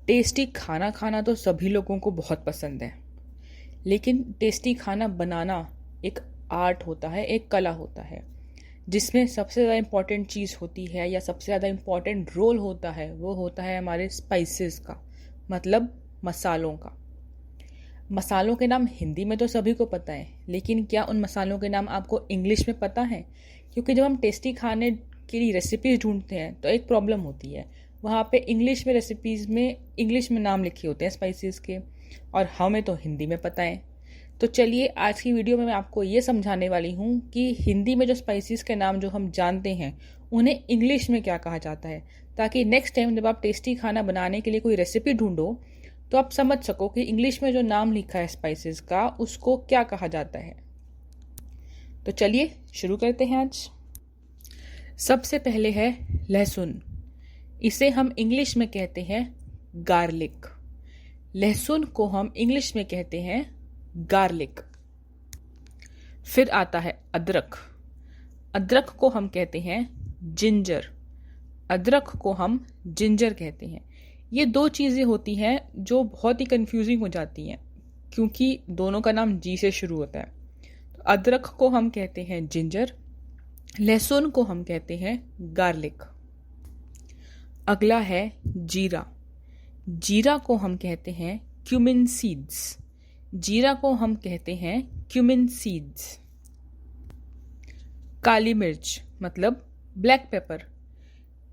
Tasty खाना खाना तो सभी लोगों को बहुत पसंद है, लेकिन टेस्टी खाना बनाना एक आर्ट होता है, एक कला होता है, जिसमें सबसे ज़्यादा इम्पॉर्टेंट चीज़ होती है या सबसे ज़्यादा इम्पॉर्टेंट रोल होता है, वो होता है हमारे स्पाइसेस का, मतलब मसालों का। मसालों के नाम हिंदी में तो सभी को पता है, लेकिन क्या उन मसालों के नाम आपको इंग्लिश में पता है? क्योंकि जब हम टेस्टी खाने के लिए रेसिपीज़ ढूंढते हैं तो एक प्रॉब्लम होती है, वहाँ पे इंग्लिश में रेसिपीज़ में इंग्लिश में नाम लिखे होते हैं स्पाइसेस के, और हमें तो हिंदी में पता है। तो चलिए आज की वीडियो में मैं आपको ये समझाने वाली हूँ कि हिंदी में जो स्पाइसेस के नाम जो हम जानते हैं उन्हें इंग्लिश में क्या कहा जाता है, ताकि नेक्स्ट टाइम जब आप टेस्टी खाना बनाने के लिए कोई रेसिपी ढूंढो तो आप समझ सको कि इंग्लिश में जो नाम लिखा है स्पाइसेस का उसको क्या कहा जाता है। तो चलिए शुरू करते हैं। आज सबसे पहले है लहसुन। इसे हम इंग्लिश में कहते हैं गार्लिक। लहसुन को हम इंग्लिश में कहते हैं गार्लिक। फिर आता है अदरक। अदरक को हम कहते हैं जिंजर। अदरक को हम जिंजर कहते हैं। ये दो चीज़ें होती हैं जो बहुत ही कंफ्यूजिंग हो जाती हैं, क्योंकि दोनों का नाम जी से शुरू होता है। तो अदरक को हम कहते हैं जिंजर, लहसुन को हम कहते हैं गार्लिक। अगला है जीरा। जीरा को हम कहते हैं क्यूमिन सीड्स। जीरा को हम कहते हैं क्यूमिन सीड्स। काली मिर्च मतलब ब्लैक पेपर।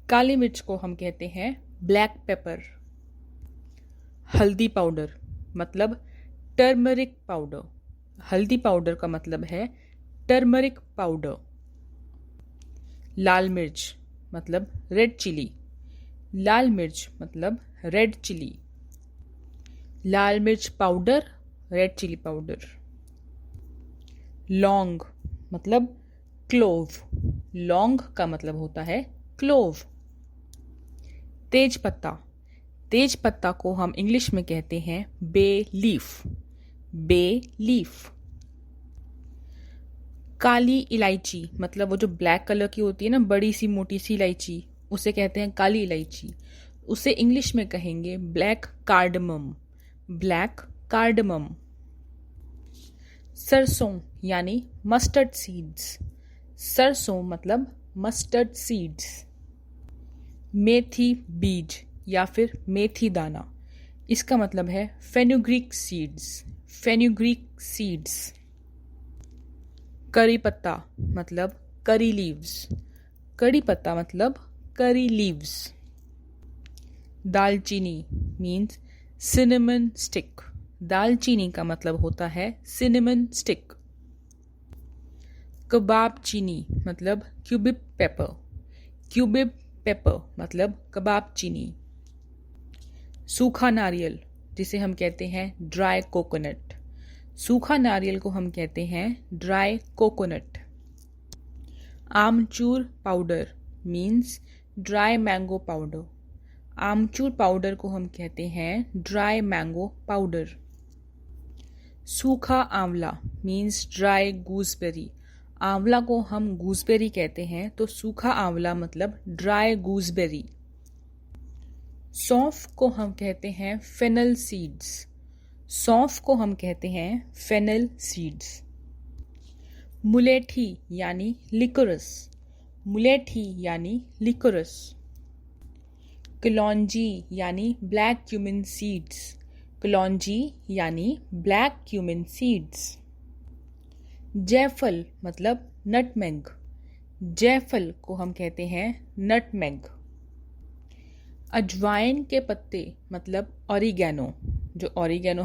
काली मिर्च को हम कहते हैं ब्लैक पेपर। हल्दी पाउडर मतलब टर्मरिक पाउडर। हल्दी पाउडर का मतलब है टर्मरिक पाउडर। लाल मिर्च मतलब रेड चिली। लाल मिर्च मतलब रेड चिली। लाल मिर्च पाउडर, रेड चिली पाउडर। लौंग मतलब क्लोव। लौंग का मतलब होता है क्लोव। तेज पत्ता। तेज पत्ता को हम इंग्लिश में कहते हैं बे लीफ। Bay leaf. काली इलायची मतलब वो जो ब्लैक कलर की होती है ना, बड़ी सी मोटी सी इलायची, उसे कहते हैं काली इलायची। उसे इंग्लिश में कहेंगे ब्लैक कार्डमम। Black cardamom. सरसों यानी मस्टर्ड सीड्स। सरसों मतलब मस्टर्ड सीड्स। मेथी बीज या फिर मेथी दाना, इसका मतलब है फेनुग्रीक सीड्स। Fenugreek seeds. करी पत्ता मतलब करी लीव्स। करी पत्ता मतलब करी लीव्स। दालचीनी मीन्स सिनेमन स्टिक। दालचीनी का मतलब होता है सिनेमन स्टिक। कबाब चीनी मतलब क्यूबिक पेपर। क्यूबिक पेपर मतलब कबाब चीनी। सूखा नारियल जिसे हम कहते हैं ड्राई कोकोनट। सूखा नारियल को हम कहते हैं dry coconut. Amchur powder means dry mango powder. Amchur powder को हम कहते हैं ड्राई मैंगो पाउडर। सूखा आंवला मीन्स ड्राई गूसबेरी। आंवला को हम गूसबेरी कहते हैं, तो सूखा आंवला मतलब ड्राई गूसबेरी। सौंफ को हम कहते हैं फेनल सीड्स। सौंफ को हम कहते हैं फेनल सीड्स। मुलेठी यानी लिकोरस। मुलेठी यानी लिकोरस। कलौंजी यानी ब्लैक क्यूमिन सीड्स। कलौंजी यानी ब्लैक क्यूमिन सीड्स। जायफल मतलब नटमेग। जायफल को हम कहते हैं नटमेग। अजवाइन के पत्ते मतलब ऑरिगेनो। जो ऑरिगेनो